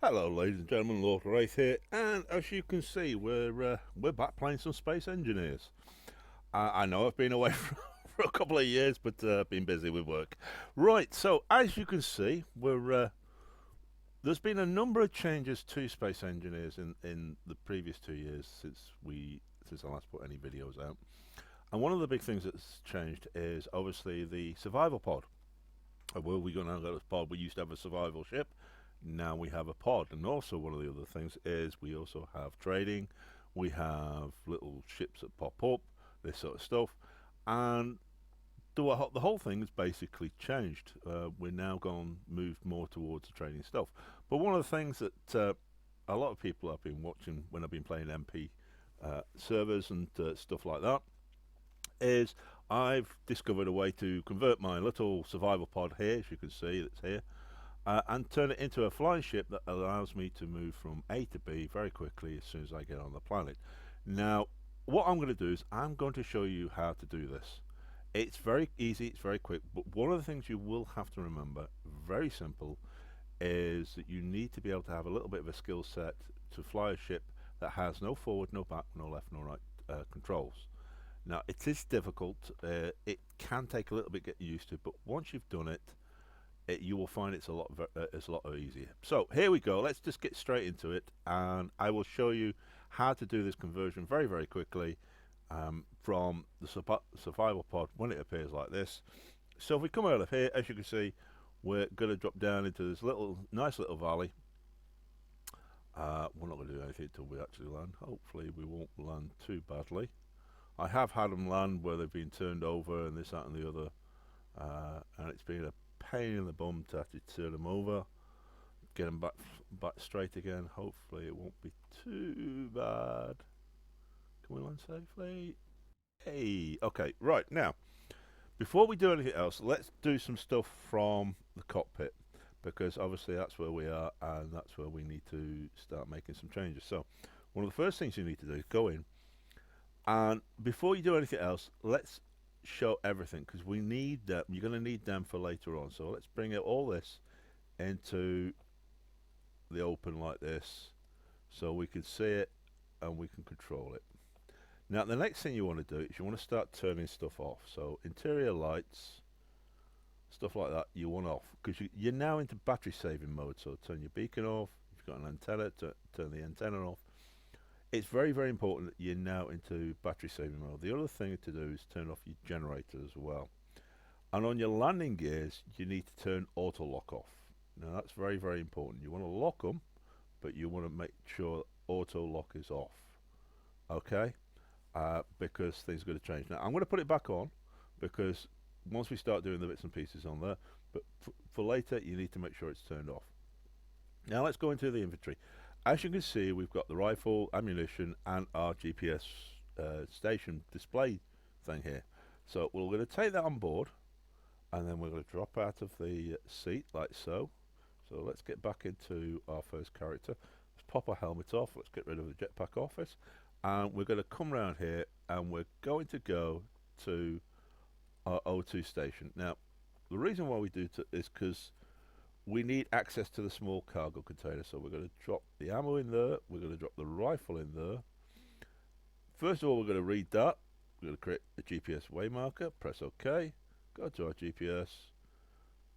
Hello, ladies and gentlemen, Lord Wraith here, and as you can see, we're back playing some Space Engineers. I know I've been away for a couple of years, but been busy with work. Right, so as you can see, we're there's been a number of changes to Space Engineers in the previous 2 years since I last put any videos out. And one of the big things that's changed is obviously the survival pod. Where we now got a pod. We used to have a survival ship. Now we have a pod, and also one of the other things is we also have trading. We have little ships that pop up, this sort of stuff, and the whole thing has basically changed. We're now gone moved more towards the trading stuff. But one of the things that a lot of people have been watching when I've been playing MP servers and stuff like that is I've discovered a way to convert my little survival pod here, as you can see, that's here, and turn it into a flying ship that allows me to move from A to B very quickly as soon as I get on the planet. Now, what I'm going to do is I'm going to show you how to do this. It's very easy, it's very quick, but one of the things you will have to remember, very simple, is that you need to be able to have a little bit of a skill set to fly a ship that has no forward, no back, no left, no right controls. Now, it is difficult. It can take a little bit getting used to, but once you've done it, you will find it's a lot easier. So here we go. Let's just get straight into it, and I will show you how to do this conversion very, very quickly from the survival pod when it appears like this. So if we come out of here, as you can see, we're going to drop down into this nice little valley. We're not going to do anything until we actually land. Hopefully we won't land too badly. I have had them land where they've been turned over and this, that and the other, and it's been a pain in the bum to actually turn them over, get them back straight again. Hopefully it won't be too bad. Can we land safely? Hey, okay, right, now, before we do anything else, let's do some stuff from the cockpit, because obviously that's where we are and that's where we need to start making some changes. So one of the first things you need to do is go in, and before you do anything else, let's show everything, because we need that. You're going to need them for later on. So let's bring all this into the open like this, so we can see it and we can control it. Now the next thing you want to do is you want to start turning stuff off. So interior lights, stuff like that, you want off, because you're now into battery saving mode. So turn your beacon off. If you've got an antenna, turn the antenna off. It's very, very important that you're now into battery saving mode. The other thing to do is turn off your generator as well. And on your landing gears, you need to turn auto lock off. Now that's very, very important. You want to lock them, but you want to make sure auto lock is off. Okay? Because things are going to change. Now I'm going to put it back on, because once we start doing the bits and pieces on there, but for later you need to make sure it's turned off. Now let's go into the inventory. As you can see, we've got the rifle, ammunition, and our GPS station display thing here. So we're going to take that on board, and then we're going to drop out of the seat like so. So let's get back into our first character. Let's pop our helmet off. Let's get rid of the jetpack office, and we're going to come around here, and we're going to go to our O2 station. Now, the reason why we do is because we need access to the small cargo container. So we're going to drop the ammo in there. We're going to drop the rifle in there. First of all, we're going to read that. We're going to create a GPS waymarker. Press OK. Go to our GPS.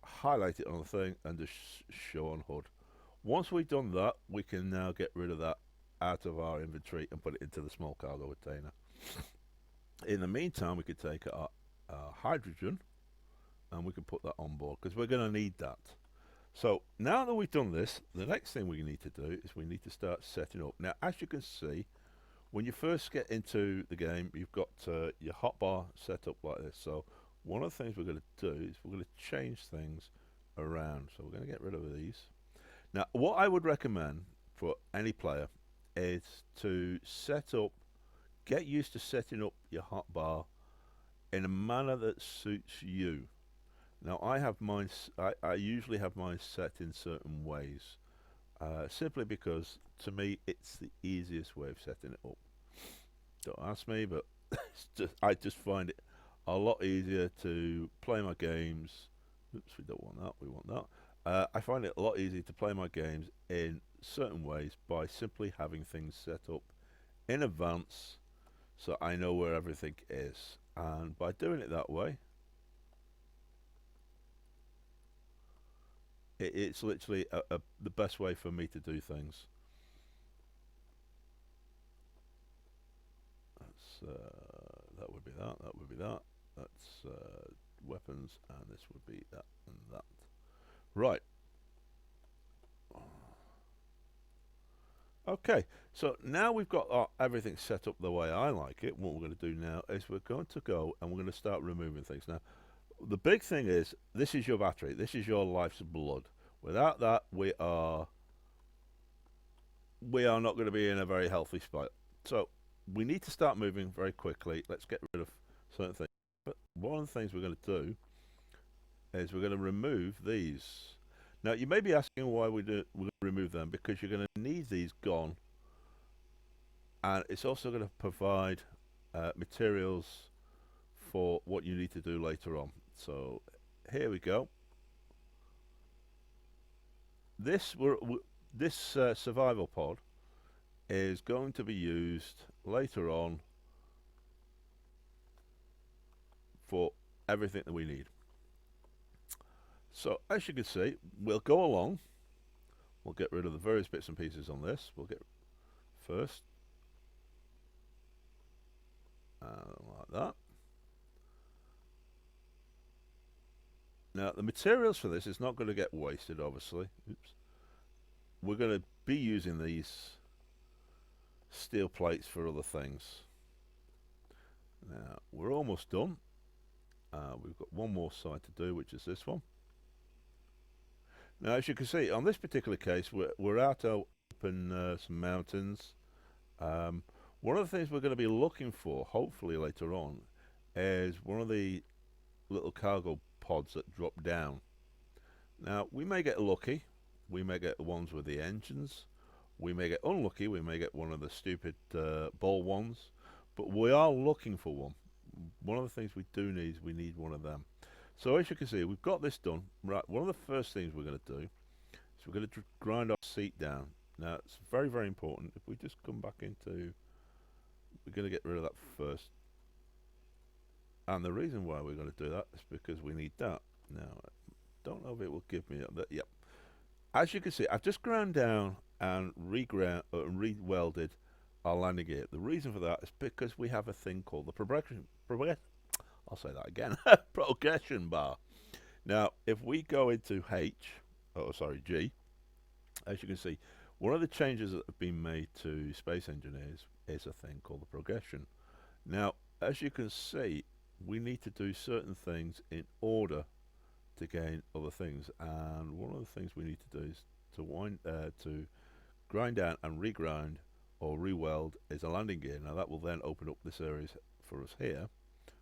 Highlight it on the thing and just show on HUD. Once we've done that, we can now get rid of that out of our inventory and put it into the small cargo container. In the meantime, we could take our hydrogen and we can put that on board, because we're going to need that. So now that we've done this, the next thing we need to do is we need to start setting up. Now, as you can see, when you first get into the game, you've got your hotbar set up like this. So one of the things we're going to do is we're going to change things around. So we're going to get rid of these. Now, what I would recommend for any player is to get used to setting up your hotbar in a manner that suits you. Now I have mine. I usually have mine set in certain ways, simply because to me it's the easiest way of setting it up. Don't ask me, but I just find it a lot easier to play my games. Oops, we don't want that. We want that. I find it a lot easier to play my games in certain ways by simply having things set up in advance so I know where everything is. And by doing it that way, it's literally the best way for me to do things. That's, that would be that, that would be that. That's weapons, and this would be that and that. Right. Okay, so now we've got everything set up the way I like it. What we're going to do now is we're going to go and we're going to start removing things. Now, the big thing is, this is your battery. This is your life's blood. Without that, we are not going to be in a very healthy spot. So we need to start moving very quickly. Let's get rid of certain things. But one of the things we're going to do is we're going to remove these. Now, you may be asking why we're going to remove them, because you're going to need these gone. And it's also going to provide materials for what you need to do later on. So here we go. This survival pod is going to be used later on for everything that we need. So as you can see, we'll go along. We'll get rid of the various bits and pieces on this. We'll get first like that. Now the materials for this is not going to get wasted, obviously. Oops. We're going to be using these steel plates for other things. Now we're almost done. We've got one more side to do, which is this one. Now, as you can see, on this particular case, we're out up in some mountains. One of the things we're going to be looking for, hopefully later on, is one of the little cargo pods that drop down. Now, we may get lucky. We may get the ones with the engines. We may get unlucky. We may get one of the stupid ball ones. But we are looking for one. One of the things we do need is we need one of them. So as you can see, we've got this done. Right, one of the first things we're going to do is we're going to grind our seat down. Now, it's very, very important. If we just come back into, we're going to get rid of that first. And the reason why we're going to do that is because we need that. Now, I don't know if it will give me that. Yep. As you can see, I've just ground down and re-welded our landing gear. The reason for that is because we have a thing called the progression bar. Now, if we go into G, as you can see, one of the changes that have been made to Space Engineers is a thing called the progression. Now, as you can see, we need to do certain things in order to gain other things, and one of the things we need to do is to grind down and regrind or re-weld is a landing gear. Now, that will then open up this area for us here,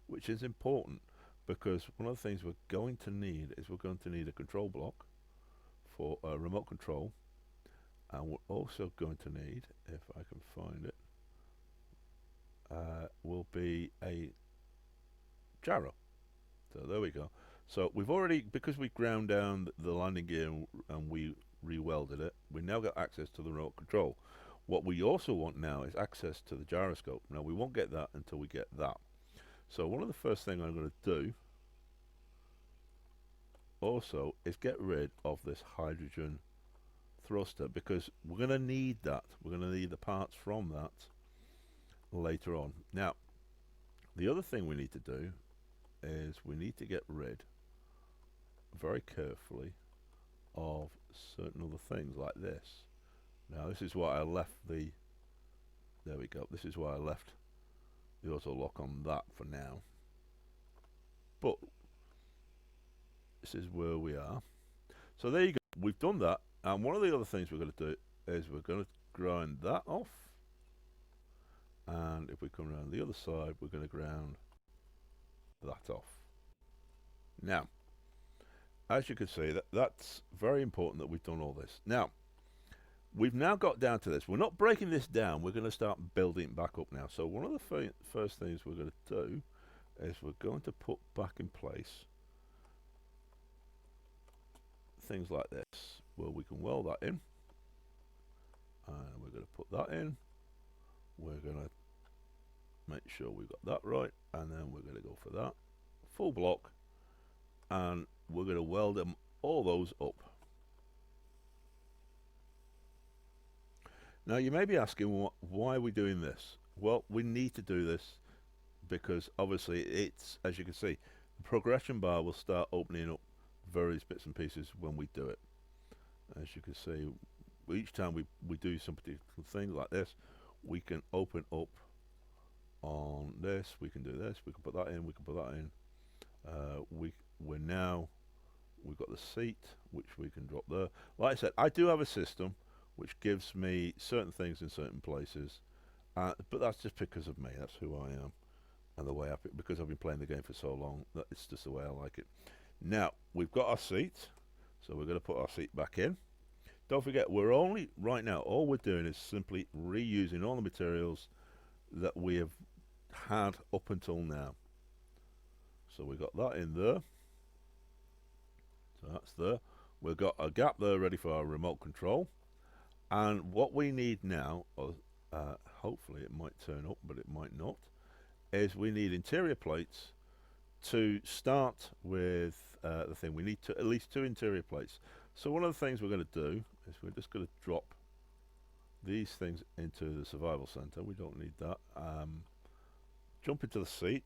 which is important because one of the things we're going to need is we're going to need a control block for remote control, and we're also going to need, if I can find it, will be a gyro. So there we go. So we've already, because we ground down the landing gear and we re-welded it, we now got access to the remote control. What we also want now is access to the gyroscope. Now, we won't get that until we get that. So one of the first things I'm going to do also is get rid of this hydrogen thruster, because we're going to need that. We're going to need the parts from that later on. Now, the other thing we need to do is we need to get rid very carefully of certain other things like this. Now, this is why I left the, there we go, this is why I left the auto lock on that for now. But this is where we are. So there you go, we've done that, and one of the other things we're going to do is we're going to grind that off, and if we come around the other side, we're going to ground that off. Now, as you can see, that's very important that we've done all this. Now, we've now got down to this. We're not breaking this down. We're going to start building it back up now. So one of the first things we're going to do is we're going to put back in place things like this, where we can weld that in. and we're going to put that in. We're going to make sure we've got that right, and then we're going to go for that full block, and we're going to weld them all those up. Now you may be asking, why are we doing this? Well, we need to do this because obviously it's, as you can see, the progression bar will start opening up various bits and pieces when we do it. As you can see, each time we do some particular thing like this, we can open up on this, we can do this, we can put that in, we can put that in. We've got the seat, which we can drop there. Like I said, I do have a system which gives me certain things in certain places, but that's just because of me. That's who I am, and the way because I've been playing the game for so long, that it's just the way I like it. Now we've got our seat, so we're going to put our seat back in. Don't forget, we're only right now. All we're doing is simply reusing all the materials that we have had up until now. So we got that in there. So that's there. We've got a gap there ready for our remote control. And what we need now, hopefully it might turn up, but it might not, is we need interior plates to start with the thing. We need at least 2 interior plates. So one of the things we're going to do is we're just going to drop these things into the survival center. We don't need that. Jump into the seat,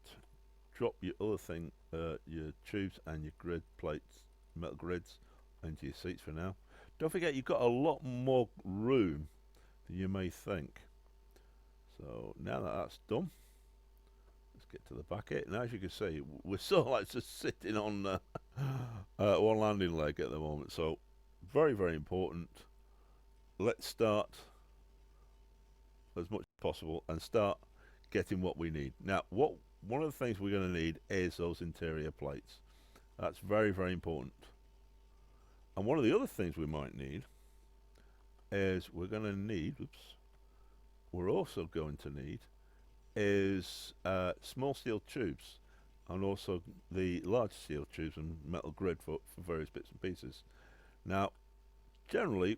drop your other thing, your tubes and your grid plates, metal grids, into your seats for now. Don't forget, you've got a lot more room than you may think. So now that that's done, let's get to the back end. Now, as you can see, we're sort of like just sitting on one landing leg at the moment. So very, very important. Let's start as much as possible and start getting what we need. Now, one of the things we're going to need is those interior plates. That's very, very important. And one of the other things we might need is we're also going to need is small steel tubes, and also the large steel tubes and metal grid for various bits and pieces. Now, generally,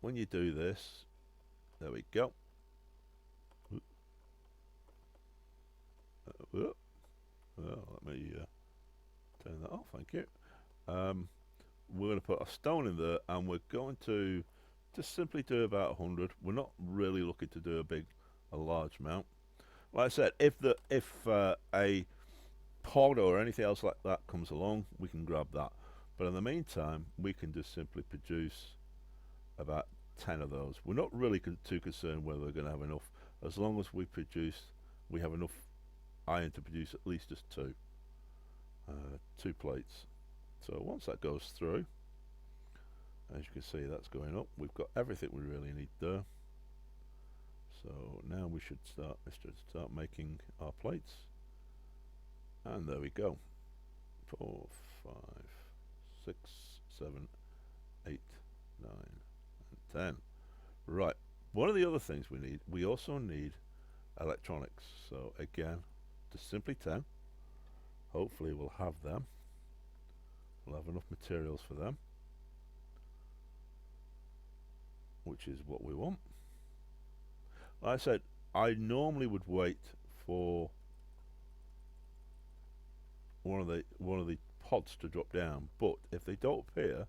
when you do this, there we go. Well, let me turn that off, thank you. We're going to put a stone in there, and we're going to just simply do about 100. We're not really looking to do a large amount. Like I said, if a pod or anything else like that comes along, we can grab that. But in the meantime, we can just simply produce about 10 of those. We're not really too concerned whether we're going to have enough, as long as we have enough iron to produce at least just 2 plates. So once that goes through, as you can see, that's going up. We've got everything we really need there. So now we should start making our plates. And there we go. 4, 5, 6, 7, 8, 9, and 10. Right. One of the other things we also need electronics. So again, just simply 10. Hopefully we'll have them. We'll have enough materials for them, which is what we want. Like I said, I normally would wait for one of the pods to drop down, but if they don't appear,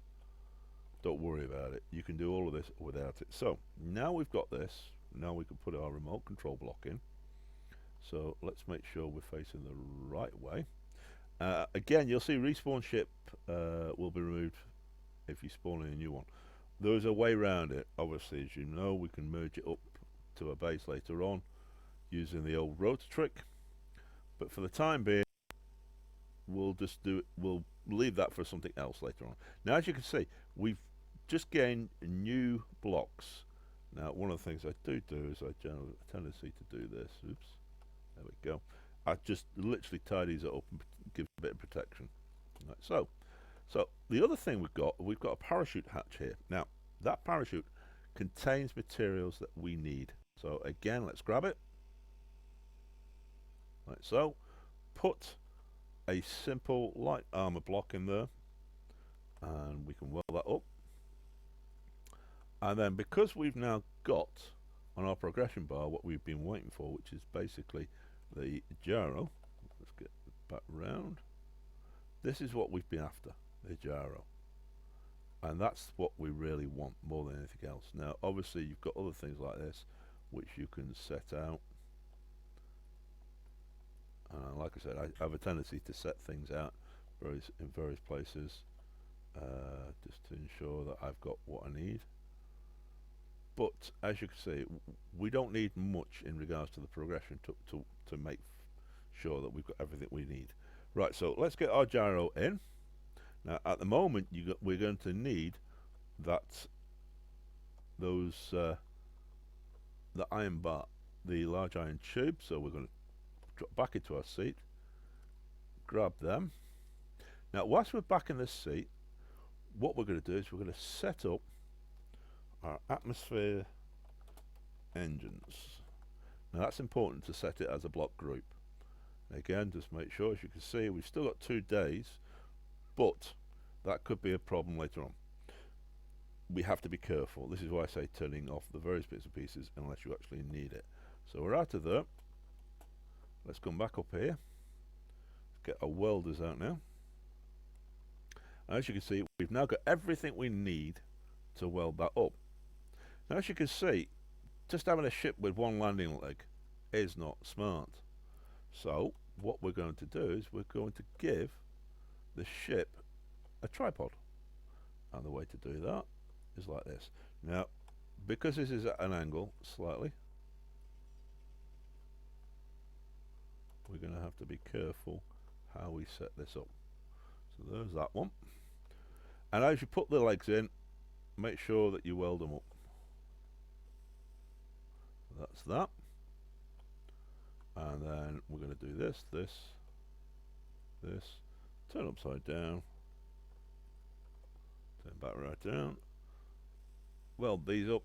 don't worry about it. You can do all of this without it. So now we've got this. Now we can put our remote control block in. So let's make sure we're facing the right way. Again, you'll see respawn ship will be removed if you spawn in a new one. There's a way around it. Obviously, as you know, we can merge it up to a base later on using the old rotor trick. But for the time being, we'll just do it. We'll leave that for something else later on. Now, as you can see, we've just gained new blocks. Now, one of the things I do is I generally have a tendency to do this. Oops, there we go. I just literally tidies it up and gives a bit of protection. Right, so the other thing we've got a parachute hatch here. Now, that parachute contains materials that we need. So again, let's grab it. Right, so put a simple light armor block in there, and we can weld that up. And then because we've now got on our progression bar what we've been waiting for, which is basically the gyro. Let's get back round. This is what we've been after, the gyro. And that's what we really want more than anything else. Now, obviously, you've got other things like this, which you can set out. Like I said, I have a tendency to set things out in various places, just to ensure that I've got what I need. But as you can see, we don't need much in regards to the progression to make sure that we've got everything we need. Right, so let's get our gyro in. Now, at the moment, we're going to need the iron bar, the large iron tube. So we're going to drop back into our seat, grab them. Now, whilst we're back in this seat, what we're going to do is we're going to set up our atmosphere engines. Now, that's important to set it as a block group. Again, just make sure, as you can see, we've still got 2 days, but that could be a problem later on. We have to be careful. This is why I say turning off the various bits and pieces unless you actually need it. So we're out of there. Let's come back up here. Let's get our welders out now. And as you can see, we've now got everything we need to weld that up. Now, as you can see, just having a ship with one landing leg is not smart. So what we're going to do is we're going to give the ship a tripod. And the way to do that is like this. Now, because this is at an angle slightly, we're going to have to be careful how we set this up. So there's that one. And as you put the legs in, make sure that you weld them up. That's that. And then we're going to do this, turn upside down, turn back right down, weld these up.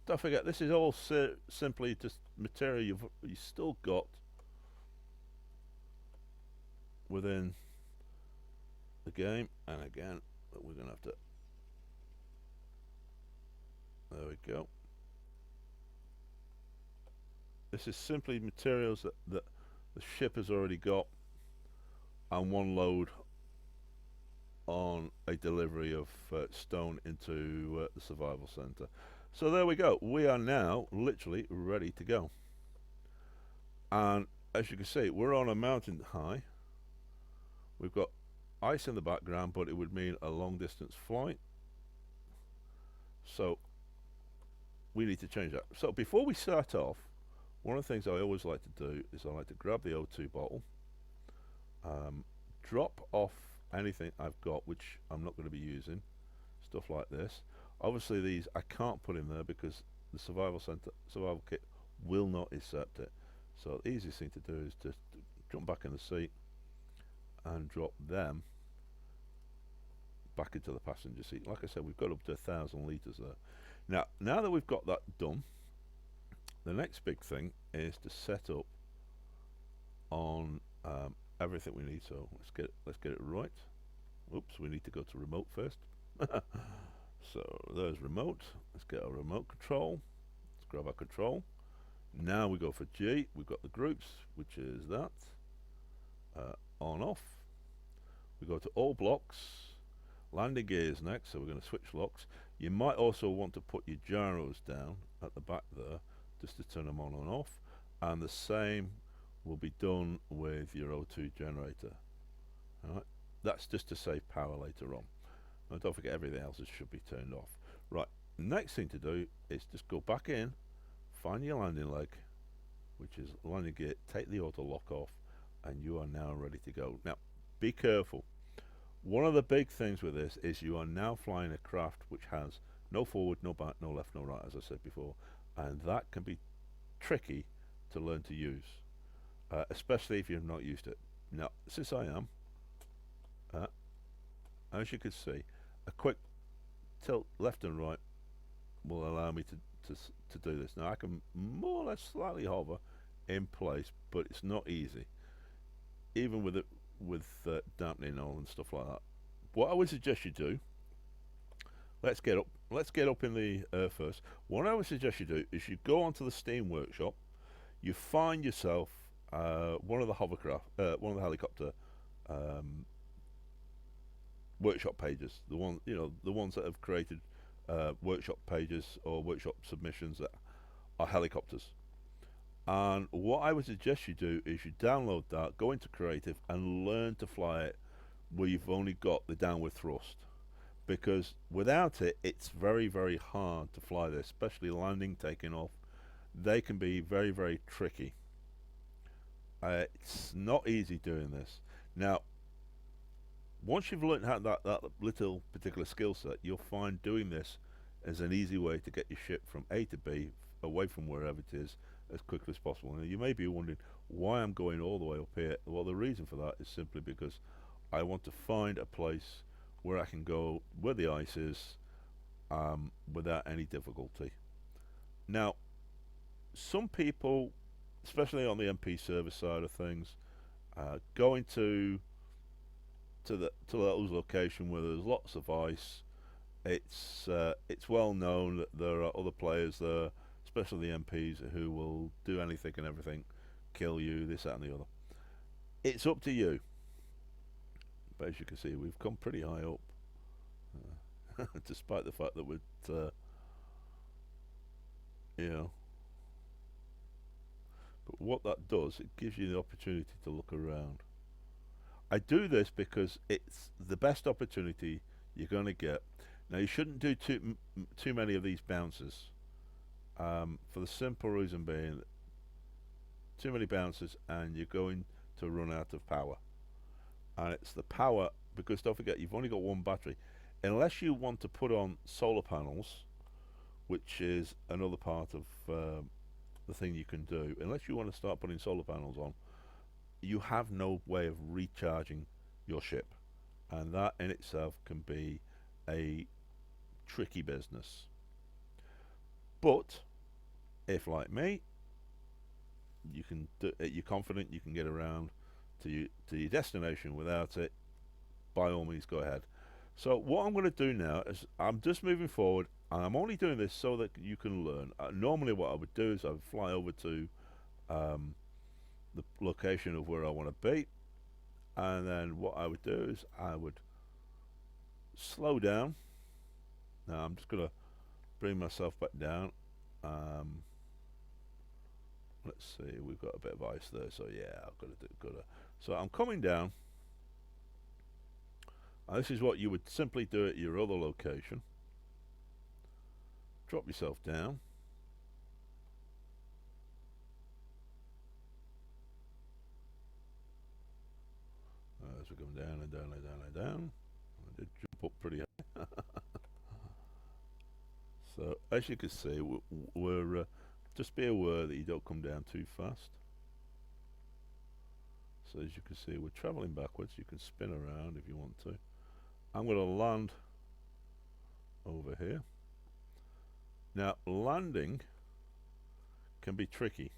Don't forget, this is all simply just material you've still got within the game. And again, we're going to have to, there we go. This is simply materials that the ship has already got, and one load on a delivery of stone into the survival center. So there we go. We are now literally ready to go. And as you can see, we're on a mountain high. We've got ice in the background, but it would mean a long distance flight. So we need to change that. So before we start off, one of the things I always like to do is I like to grab the O2 bottle, drop off anything I've got which I'm not going to be using, stuff like this. Obviously these I can't put in there because the survival kit will not accept it. So the easiest thing to do is just jump back in the seat and drop them back into the passenger seat. Like I said, we've got up to 1,000 litres there. Now that we've got that done, the next big thing is to set up on everything we need. So let's get it right. Oops, we need to go to remote first. So there's remote. Let's get our remote control. Let's grab our control. Now we go for G. We've got the groups, which is that. On off. We go to all blocks. Landing gears next, so we're going to switch locks. You might also want to put your gyros down at the back there, just to turn them on and off. And the same will be done with your O2 generator. Alright, that's just to save power later on. Now don't forget, everything else should be turned off. Right, next thing to do is just go back in, find your landing leg, which is landing gear, take the auto lock off, and you are now ready to go. Now, be careful. One of the big things with this is you are now flying a craft which has no forward, no back, no left, no right, as I said before, and that can be tricky to learn to use, especially if you've not used it. Now, since I am, as you can see, a quick tilt left and right will allow me to do this. Now I can more or less slightly hover in place, but it's not easy. Even with it with dampening on and stuff like that. What I would suggest you do, let's get up in the air first. What I would suggest you do is you go onto the Steam Workshop, you find yourself one of the one of the helicopter um, workshop pages, the ones that have created workshop pages or workshop submissions that are helicopters. And what I would suggest you do is you download that, go into Creative, and learn to fly it where you've only got the downward thrust. Because without it, it's very, very hard to fly this, especially landing, taking off. They can be very, very tricky. It's not easy doing this. Now, once you've learned how that little particular skill set, you'll find doing this is an easy way to get your ship from A to B, away from wherever it is, as quickly as possible. And you may be wondering why I'm going all the way up here. Well, the reason for that is simply because I want to find a place where I can go where the ice is without any difficulty. Now, some people, especially on the MP service side of things, going to those locations where there's lots of ice. It's well known that there are other players there, especially the MPs, who will do anything and everything, kill you, this, that, and the other. It's up to you. But as you can see, we've come pretty high up, despite the fact that we're, you know. But what that does, it gives you the opportunity to look around. I do this because it's the best opportunity you're going to get. Now, you shouldn't do too many of these bounces, for the simple reason being, too many bounces and you're going to run out of power. And it's the power, because don't forget, you've only got one battery. Unless you want to put on solar panels, which is another part of the thing you can do, unless you want to start putting solar panels on, you have no way of recharging your ship, and that in itself can be a tricky business. But if, like me, you're confident you can get around to your destination without it, by all means go ahead. So what I'm going to do now is I'm just moving forward, and I'm only doing this so that you can learn. Normally what I would do is I would fly over to the location of where I want to be, and then what I would do is I would slow down. Now I'm just going to bring myself back down. Let's see, we've got a bit of ice there, so yeah, I've got to. So I'm coming down. This is what you would simply do at your other location. Drop yourself down. As we come down and down and down and down, I did jump up pretty high. So as you can see, we're just be aware that you don't come down too fast. So as you can see, we're traveling backwards. You can spin around if you want to. I'm going to land over here. Now, landing can be tricky.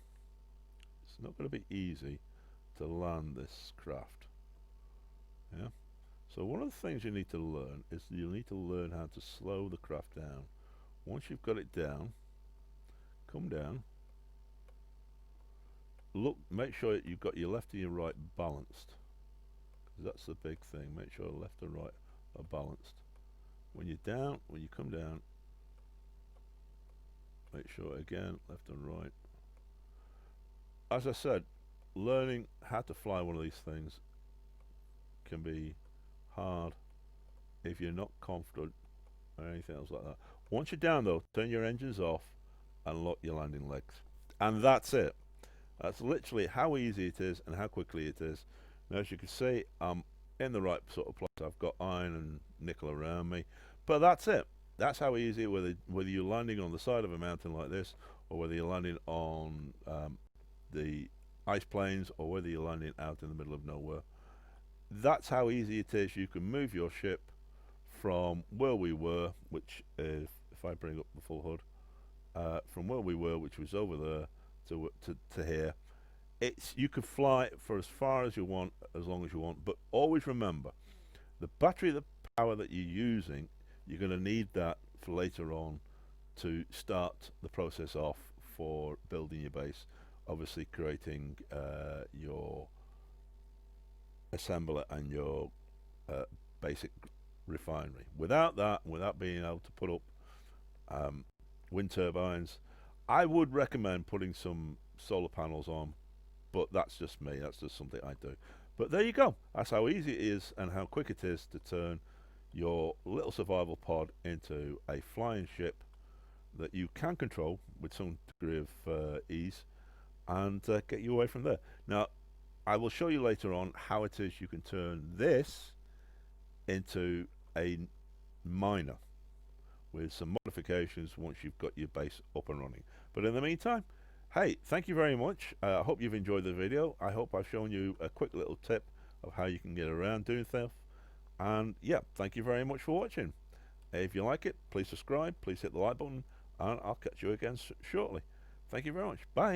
It's not going to be easy to land this craft. Yeah. So one of the things you need to learn is you need to learn how to slow the craft down. Once you've got it down, come down. Look, make sure you've got your left and your right balanced. That's the big thing. Make sure left and right are balanced. When you're down, when you come down, make sure again left and right. As I said, learning how to fly one of these things can be hard if you're not confident or anything else like that. Once you're down though, turn your engines off and lock your landing legs, and that's it. That's literally how easy it is and how quickly it is. Now, as you can see, I'm in the right sort of place. I've got iron and nickel around me, but that's it. That's how easy, whether you're landing on the side of a mountain like this, or whether you're landing on the ice plains, or whether you're landing out in the middle of nowhere. That's how easy it is. You can move your ship from where we were, which is, if I bring up the full HUD, from where we were, which was over there, to here. you can fly it for as far as you want, as long as you want, but always remember the battery, the power that you're using, you're going to need that for later on to start the process off for building your base, obviously creating your assembler and your basic refinery. Without that, without being able to put up wind turbines, I would recommend putting some solar panels on, but that's just me, that's just something I do. But there you go, that's how easy it is and how quick it is to turn your little survival pod into a flying ship that you can control with some degree of ease, and get you away from there. Now, I will show you later on how it is you can turn this into a miner with some modifications once you've got your base up and running. But in the meantime, hey, thank you very much. I hope you've enjoyed the video. I hope I've shown you a quick little tip of how you can get around doing stuff. And yeah, thank you very much for watching. If you like it, please subscribe, please hit the like button, and I'll catch you again shortly. Thank you very much. Bye.